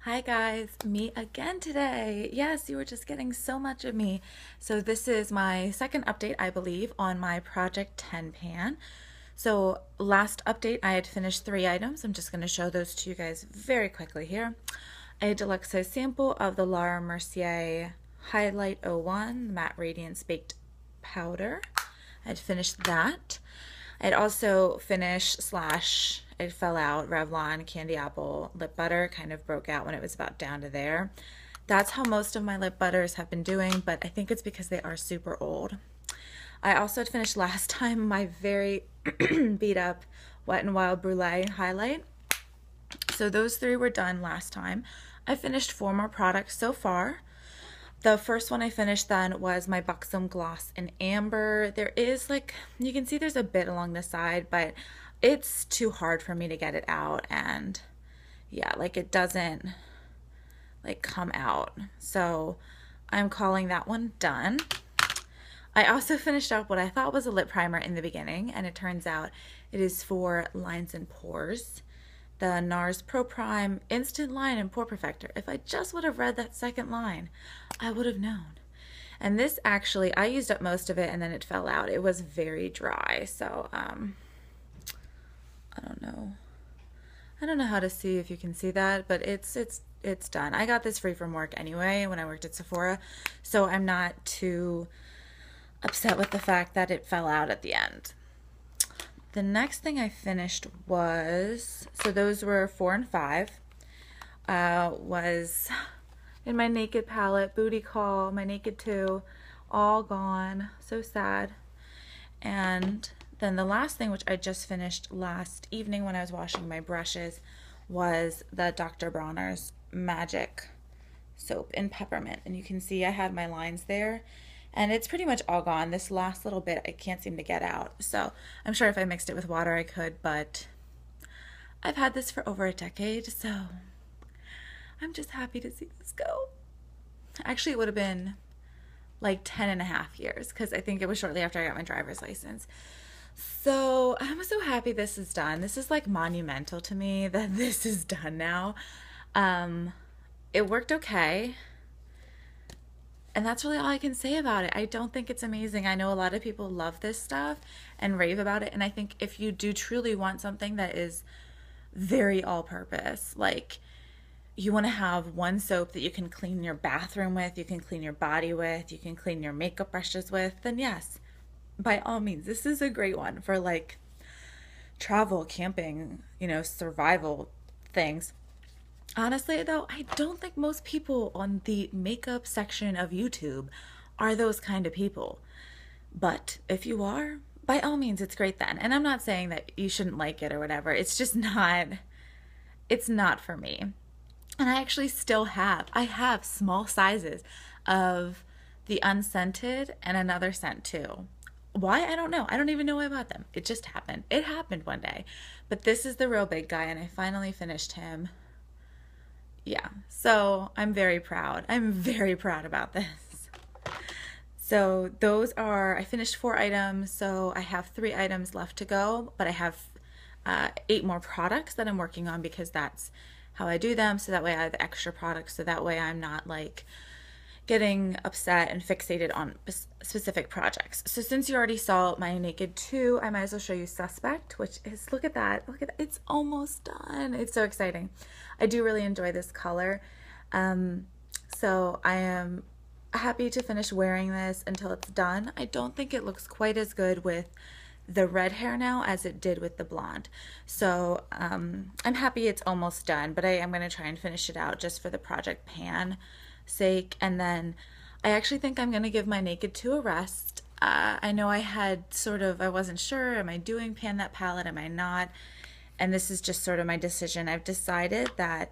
Hi guys, me again today. Yes, you were just getting so much of me. So this is my second update, I believe, on my Project 10 pan. So last update, I had finished 3 items. I'm just going to show those to you guys very quickly here. A deluxe size sample of the Laura Mercier Highlight 01 Matte Radiance Baked Powder. I'd finished that. I'd also finished slash it fell out Revlon Candy Apple lip butter, kind of broke out when it was about down to there. That's how most of my lip butters have been doing, but I think it's because they are super old. I also had finished last time my very beat up Wet n Wild Brulee highlight. So those 3 were done last time. I finished 4 more products so far. The first one I finished then was my Buxom Gloss in Amber. There is you can see there's a bit along the side, but it's too hard for me to get it out. And yeah, it doesn't come out. So I'm calling that one done. I also finished up what I thought was a lip primer in the beginning, and it turns out it is for lines and pores. The NARS Pro Prime Instant Line and Pore Perfector. If I just would have read that second line, I would have known. And this actually, I used up most of it and then it fell out. It was very dry, so I don't know. I don't know how to see if you can see that, but it's done. I got this free from work anyway when I worked at Sephora, so I'm not too upset with the fact that it fell out at the end. The next thing I finished was, so those were 4 and 5, was in my Naked palette, Booty Call, my Naked 2, all gone. So sad. And then the last thing, which I just finished last evening when I was washing my brushes, was the Dr. Bronner's Magic Soap in Peppermint. And you can see I had my lines there. And it's pretty much all gone. This last little bit I can't seem to get out. So I'm sure if I mixed it with water I could, but I've had this for over a decade, so I'm just happy to see this go. Actually, it would have been 10 and a half years because I think it was shortly after I got my driver's license. So I'm so happy this is done. This is monumental to me that this is done now. It worked okay. And that's really all I can say about it. I don't think it's amazing. I know a lot of people love this stuff and rave about it. And I think if you do truly want something that is very all-purpose, you want to have one soap that you can clean your bathroom with, you can clean your body with, you can clean your makeup brushes with, then yes, by all means, this is a great one for travel, camping, survival things. Honestly, though, I don't think most people on the makeup section of YouTube are those kind of people. But if you are, by all means, it's great then. And I'm not saying that you shouldn't like it or whatever. It's just not, it's not for me. And I actually still I have small sizes of the unscented and another scent too. Why? I don't know. I don't even know why I bought them. It just happened. It happened one day. But this is the real big guy, and I finally finished him. Yeah, so I'm very proud. I'm very proud about this. So those are, I finished 4 items, so I have 3 items left to go, but I have 8 more products that I'm working on because that's how I do them, so that way I have extra products, so that way I'm not getting upset and fixated on specific projects. So since you already saw my Naked 2, I might as well show you Suspect, which is, look at that, it's almost done. It's so exciting. I do really enjoy this color. So I am happy to finish wearing this until it's done. I don't think it looks quite as good with the red hair now as it did with the blonde. So I'm happy it's almost done, but I am going to try and finish it out just for the Project Pan sake. And then I actually think I'm going to give my Naked 2 a rest. I know I had I wasn't sure, am I doing Pan That palette, am I not? And this is just sort of my decision. I've decided that,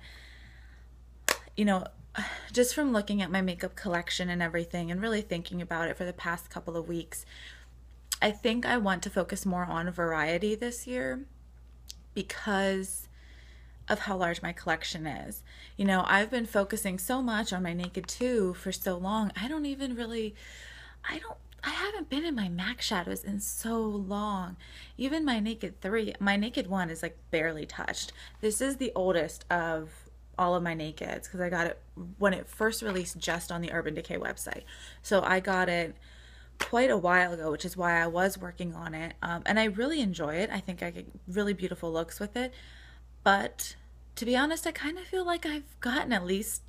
just from looking at my makeup collection and everything and really thinking about it for the past couple of weeks, I think I want to focus more on variety this year because of how large my collection is. I've been focusing so much on my Naked 2 for so long. I haven't been in my MAC shadows in so long. Even my Naked 3, my Naked 1 is barely touched. This is the oldest of all of my Nakeds because I got it when it first released just on the Urban Decay website. So I got it quite a while ago, which is why I was working on it. And I really enjoy it. I think I get really beautiful looks with it. But to be honest, I kind of feel like I've gotten at least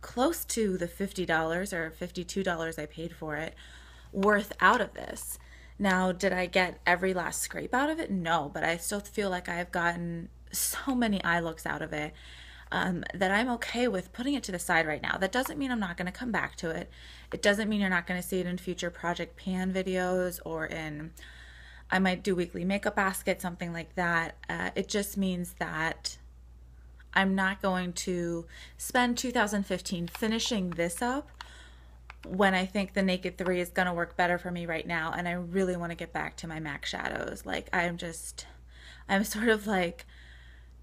close to the $50 or $52 I paid for it worth out of this. Now, did I get every last scrape out of it? No, but I still feel like I've gotten so many eye looks out of it that I'm okay with putting it to the side right now. That doesn't mean I'm not going to come back to it. It doesn't mean you're not going to see it in future Project Pan videos or in, I might do weekly makeup basket, something like that. It just means that I'm not going to spend 2015 finishing this up when I think the Naked 3 is going to work better for me right now, and I really want to get back to my MAC shadows. Like, I'm sort of like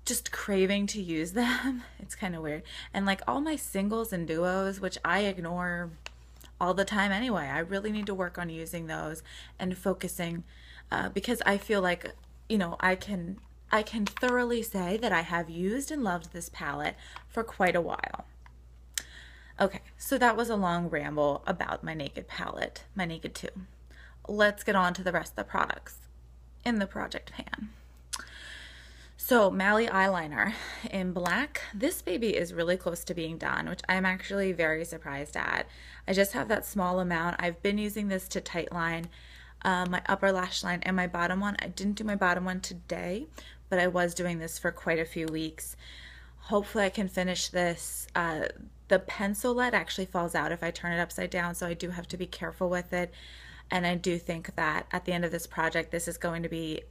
just craving to use them. It's kind of weird. And like all my singles and duos, which I ignore all the time anyway, I really need to work on using those and focusing because I feel like, you know, I can thoroughly say that I have used and loved this palette for quite a while. Okay, so that was a long ramble about my Naked palette, my Naked 2. Let's get on to the rest of the products in the Project Pan. So Mally eyeliner in black. This baby is really close to being done, which I'm actually very surprised at. I just have that small amount. I've been using this to tightline my upper lash line and my bottom one. I didn't do my bottom one today, but I was doing this for quite a few weeks. Hopefully I can finish this. The pencil lead actually falls out if I turn it upside down, so I do have to be careful with it. And I do think that at the end of this project, this is going to be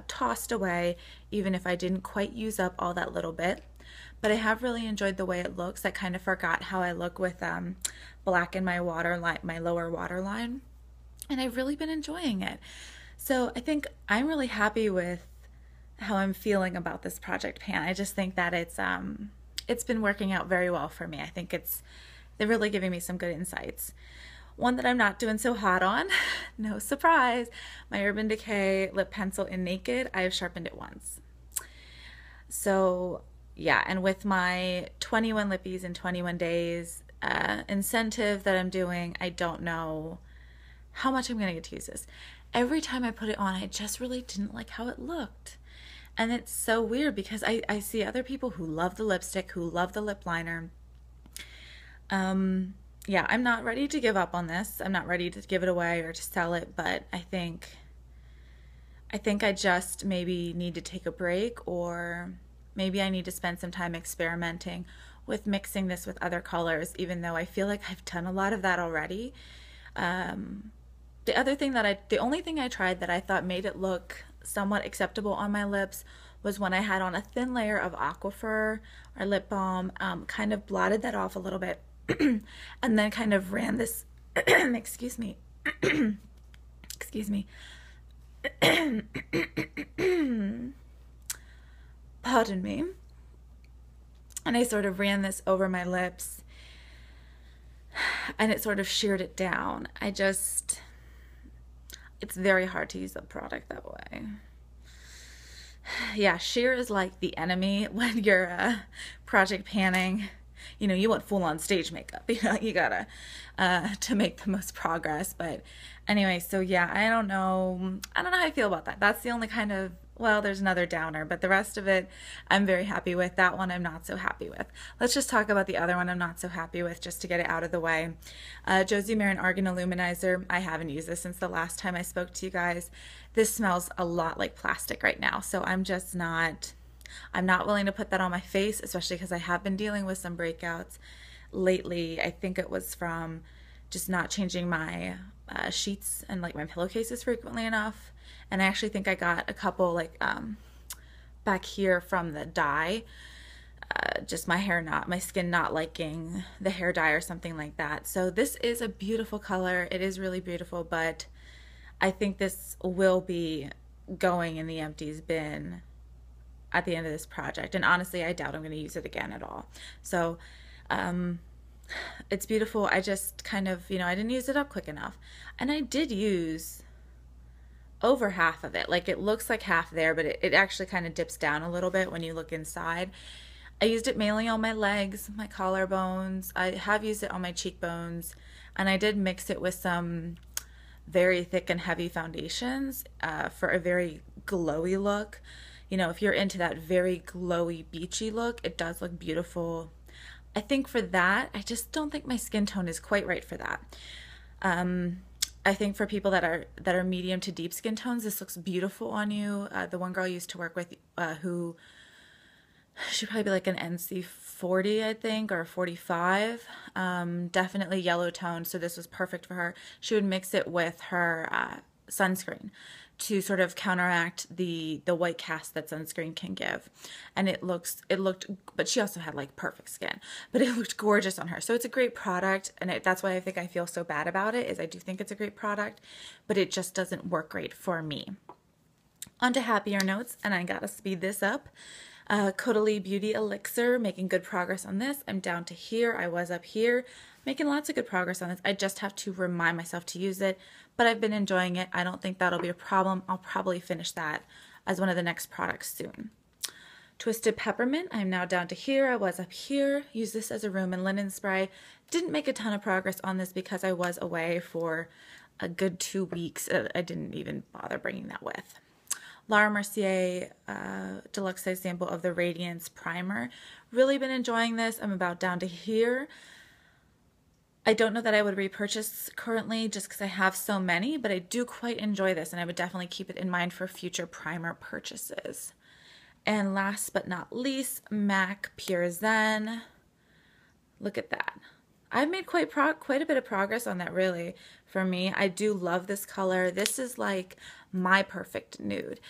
tossed away, even if I didn't quite use up all that little bit. But I have really enjoyed the way it looks. I kind of forgot how I look with black in my waterline, my lower waterline, and I've really been enjoying it. So I think I'm really happy with how I'm feeling about this Project Pan. I just think that it's been working out very well for me. I think they're really giving me some good insights. One that I'm not doing so hot on, no surprise, my Urban Decay lip pencil in Naked. I have sharpened it once. So yeah, and with my 21 lippies in 21 days incentive that I'm doing, I don't know how much I'm gonna get to use this. Every time I put it on, I just really didn't like how it looked. And it's so weird because I see other people who love the lipstick, who love the lip liner. Yeah, I'm not ready to give up on this. I'm not ready to give it away or to sell it, but I think I just maybe need to take a break, or maybe I need to spend some time experimenting with mixing this with other colors, even though I feel like I've done a lot of that already. The only thing I tried that I thought made it look somewhat acceptable on my lips was when I had on a thin layer of Aquaphor or lip balm, kind of blotted that off a little bit, and then kind of ran this, excuse me, excuse me, pardon me, and I sort of ran this over my lips, and it sort of sheared it down. It's very hard to use the product that way. Yeah, sheer is like the enemy when you're project panning. You know, you want full-on stage makeup. You know, you gotta to make the most progress. But anyway, so yeah, I don't know how I feel about that. That's the only kind of, well, there's another downer, but the rest of it I'm very happy with. That one I'm not so happy with. Let's just talk about the other one I'm not so happy with, just to get it out of the way. Josie Maran Argan Illuminizer. I haven't used this since the last time I spoke to you guys. This smells a lot like plastic right now, so I'm not willing to put that on my face, especially because I have been dealing with some breakouts lately. I think it was from just not changing my sheets and like my pillowcases frequently enough. And I actually think I got a couple like back here from the dye, just my skin not liking the hair dye or something like that. So this is a beautiful color. It is really beautiful, but I think this will be going in the empties bin at the end of this project. And honestly, I doubt I'm going to use it again at all. So it's beautiful. I just kind of, you know, I didn't use it up quick enough. And I did use over half of it. Like, it looks like half there, but it actually kind of dips down a little bit when you look inside. I used it mainly on my legs, my collarbones. I have used it on my cheekbones, and I did mix it with some very thick and heavy foundations for a very glowy look. You know, if you're into that very glowy, beachy look, it does look beautiful. I think for that, I just don't think my skin tone is quite right for that. I think for people that are medium to deep skin tones, this looks beautiful on you. The one girl I used to work with, who she'd probably be like an NC 40, I think, or 45. Definitely yellow tone, so this was perfect for her. She would mix it with her sunscreen to sort of counteract the white cast that sunscreen can give. And it looked, but she also had like perfect skin, but it looked gorgeous on her. So it's a great product, and that's why I think I feel so bad about it, is I do think it's a great product, but it just doesn't work great for me. On to happier notes, and I gotta speed this up. Caudalie Beauty Elixir, making good progress on this. I'm down to here. I was up here, making lots of good progress on this. I just have to remind myself to use it, but I've been enjoying it. I don't think that'll be a problem. I'll probably finish that as one of the next products soon. Twisted Peppermint, I'm now down to here. I was up here. Use this as a room and linen spray. Didn't make a ton of progress on this because I was away for a good 2 weeks. I didn't even bother bringing that with. Laura Mercier deluxe size sample of the Radiance Primer. Really been enjoying this. I'm about down to here. I don't know that I would repurchase currently just because I have so many, but I do quite enjoy this, and I would definitely keep it in mind for future primer purchases. And last but not least, MAC Pure Zen. Look at that. I've made quite a bit of progress on that, really, for me. I do love this color. This is like my perfect nude.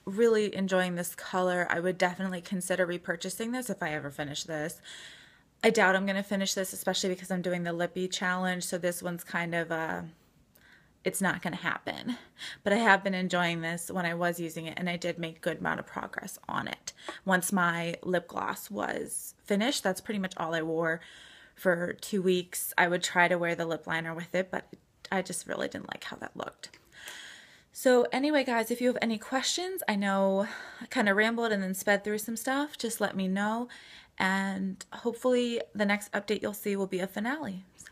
Really enjoying this color. I would definitely consider repurchasing this if I ever finish this. I doubt I'm going to finish this, especially because I'm doing the Lippy challenge, so this one's kind of it's not going to happen. But I have been enjoying this when I was using it, and I did make a good amount of progress on it. Once my lip gloss was finished, that's pretty much all I wore for 2 weeks. I would try to wear the lip liner with it, but I just really didn't like how that looked. So anyway, guys, if you have any questions, I know I kind of rambled and then sped through some stuff, just let me know. And hopefully the next update you'll see will be a finale. So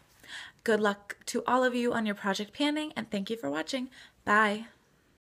good luck to all of you on your project panning, and thank you for watching. Bye.